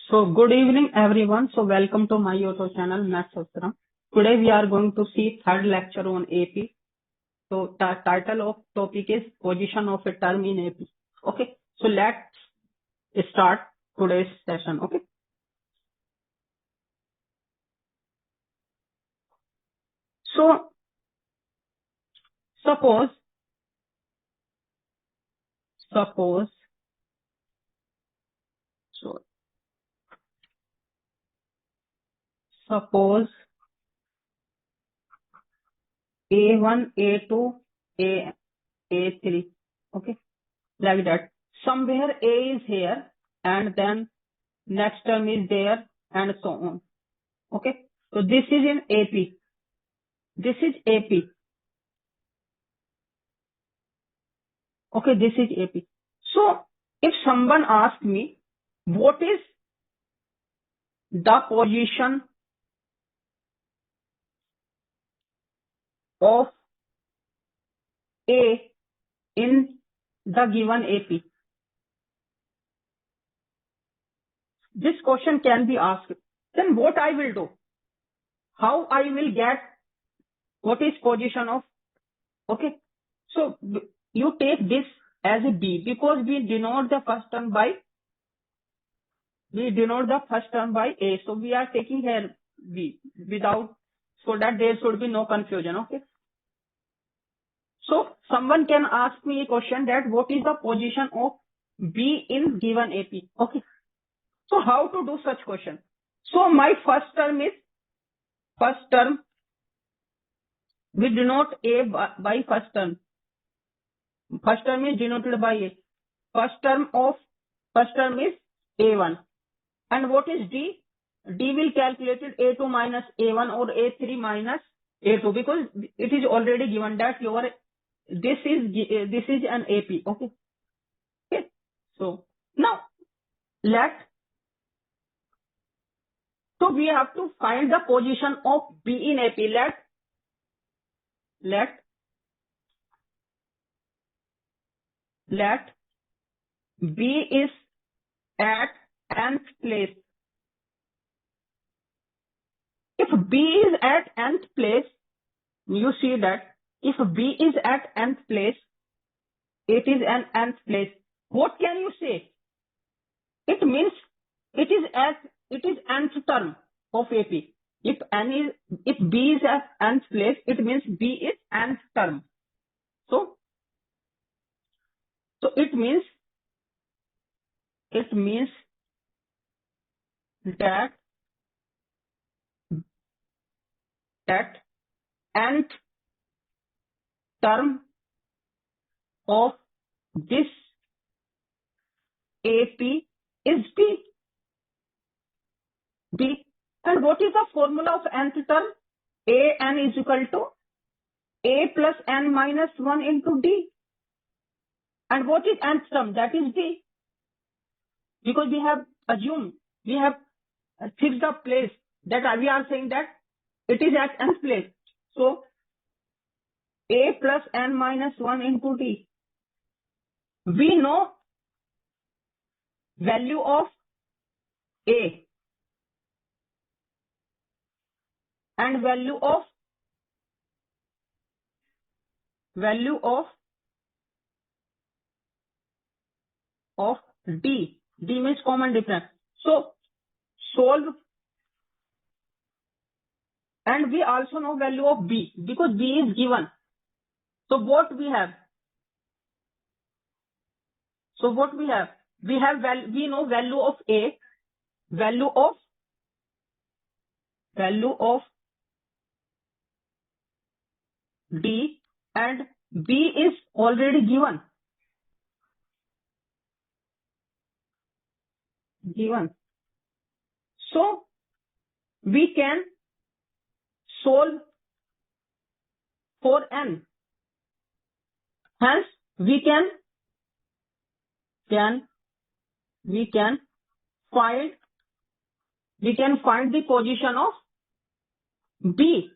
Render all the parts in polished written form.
So good evening everyone. So welcome to my YouTube channel Maths Avatarm. Today we are going to see third lecture on AP. So the title of topic is position of a term in AP. Okay. So let's start today's session. Okay. So suppose so suppose A1, A2, A3. Okay. Like that. Somewhere A is here and then next term is there and so on. Okay. So this is in AP. This is AP. Okay, this is AP. So if someone asks me, what is the position of A in the given AP? This question can be asked. Then what I will do? How I will get what is position of? Okay. So you take this as a B because we denote the first term by A. So we are taking here B without, so that there should be no confusion. Okay. So someone can ask me a question that what is the position of B in given AP? Okay. So how to do such question? So my first term we denote A by first term. First term is denoted by A. First term is A1. And what is D? D will calculate it A2 minus A1 or A3 minus A2 because it is already given that this is an AP. Okay. Okay. So now so we have to find the position of B in AP. Let B is at nth place. If B is at nth place, you see that if B is at nth place, it is an nth place. What can you say? It means it is nth term of AP. If B is at nth place, it means B is nth term. So it means that nth term of this AP is B. And what is the formula of nth term? An is equal to A plus n minus 1 into D. And what is nth term? That is D. Because we have fixed the place that we are saying that it is at nth place. So A plus n minus 1 into D. We know value of A and value of D. D means common difference. So solve, and we also know value of B because B is given. So what we have? We know value of A, value of D, and B is already given. So we can solve for n. Hence we can find the position of B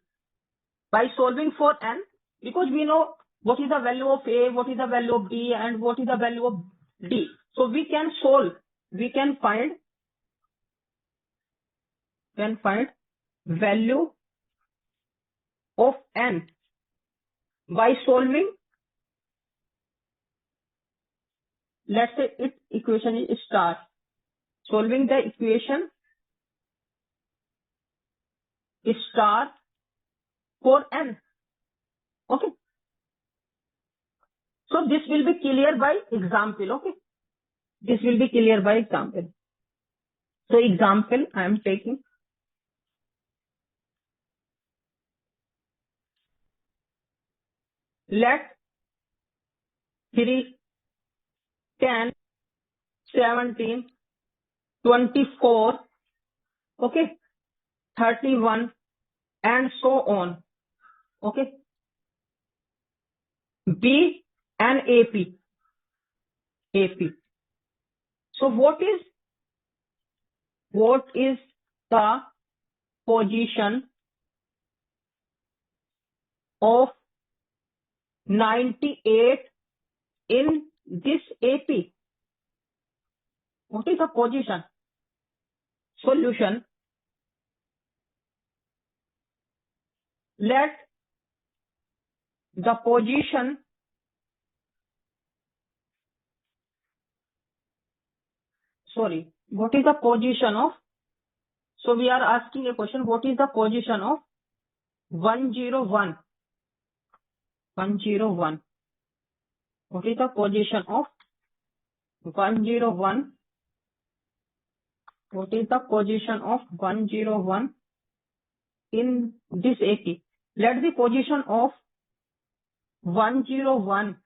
by solving for n, because we know what is the value of A, what is the value of B, and what is the value of D. So we can find can find value of n by solving, let's say its equation is star, solving the equation is star for n. Okay. So this will be clear by example. Okay. This will be clear by example. So example I am taking. Let 3, 10, 17, 24, okay, 31 and so on. Okay. B and AP. So what is the position of 98 in this AP? What is the position? Solution. Let the position what is the position of, so we are asking a question, what is the position of 101? 101. What is the position of 101? What is the position of 101 in this AP? Let the position of 101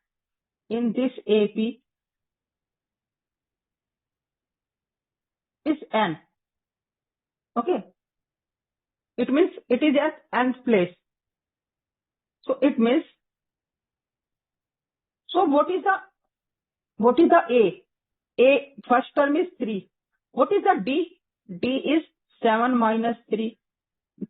in this AP is n. Okay. It means it is at nth place. So it means, so what is the A? A first term is 3. What is the D? D is 7 minus 3.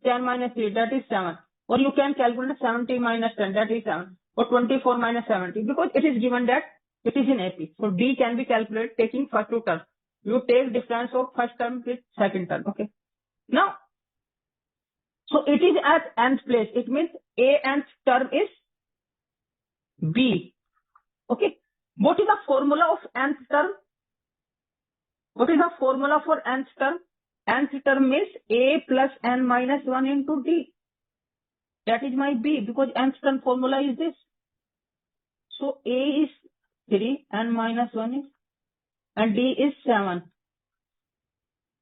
10 minus 3, that is 7. Or you can calculate 70 minus 10, that is 7. Or 24 minus 70, because it is given that it is in AP. So D can be calculated taking first two terms. You take difference of first term with second term. Okay. Now, so it is at nth place. It means A nth term is B. Okay. What is the formula of nth term? What is the formula for nth term? Nth term is A plus n minus 1 into D. That is my B, because nth term formula is this. So A is 3, n minus 1 is, and D is 7.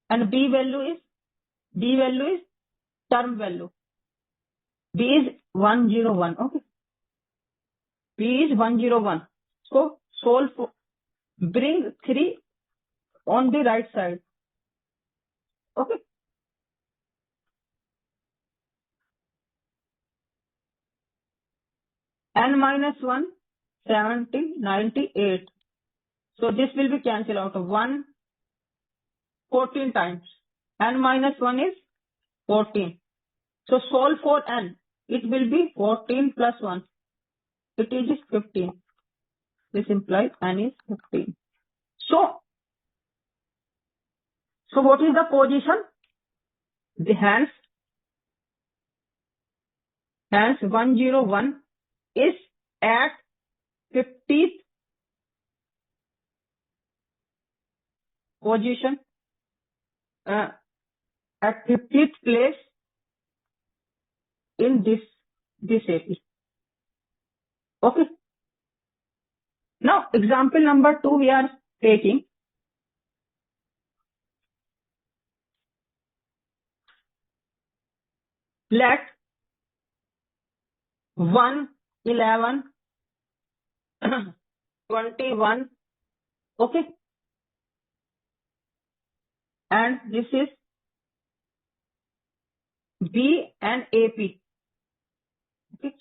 And B value is term value. B is 101. Okay. B is 101. So solve for, bring 3 on the right side. Okay. N minus 1, 70, 98. So this will be cancelled out of 1, 14 times. N minus 1 is 14. So solve for n. It will be 14 plus 1. It is 15. This implies n is 15. So what is the position? The hence 101 is at 50th position, at 50th place in this AP. Okay. Now example number 2 we are taking. Let 1, 11, 21, okay, and this is B and AP. Okay.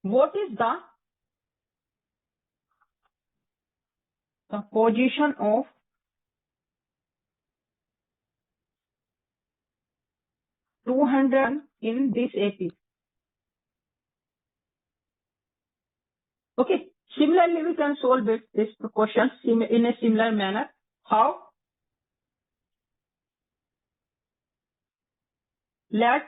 What is the position of 200 in this AP? Okay. Similarly, we can solve this question in a similar manner. How? let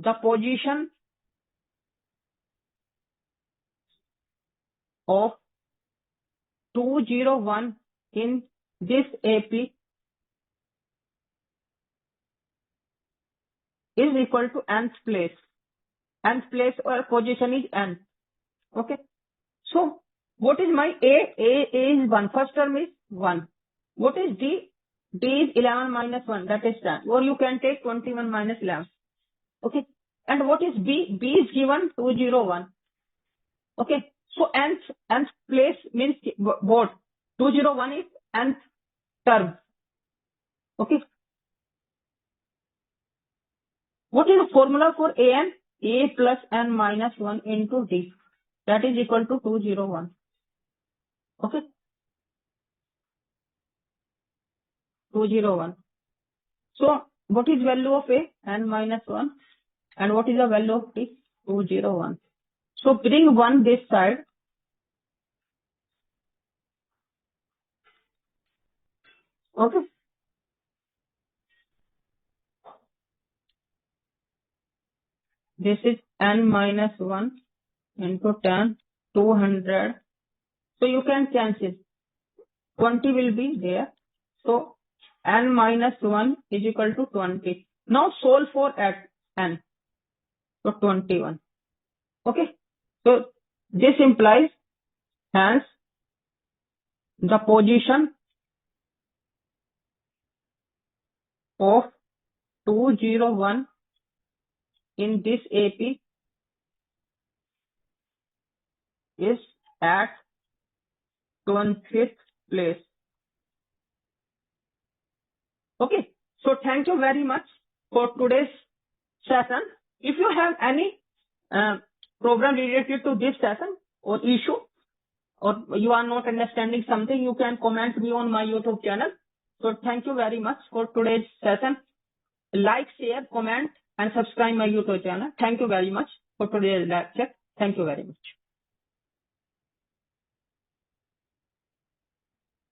the position of 201 in this AP is equal to nth place. Nth place or position is n. Okay. So what is my A? A is 1. First term is 1. What is D? D is 11 minus 1. That is 10. Or you can take 21 minus 11. Okay. And what is B? B is given 201. Okay. So nth place means what? 201 is nth term. Okay. What is the formula for an? A plus n minus 1 into D. That is equal to 201. Okay. 201. So what is value of A? N minus 1. And what is the value of D? 201. So bring 1 this side. Okay. This is n minus 1 into 10, 200. So you can cancel. 20 will be there. So n minus 1 is equal to 20. Now solve for at n. So 21. Okay. So this implies hence the position of 201 in this AP is at 25th place. Okay. So thank you very much for today's session. If you have any program related to this session or issue, or you are not understanding something, you can comment me on my YouTube channel. So thank you very much for today's session. Like, share, comment, and subscribe my YouTube channel. Thank you very much for today's lecture. Thank you very much.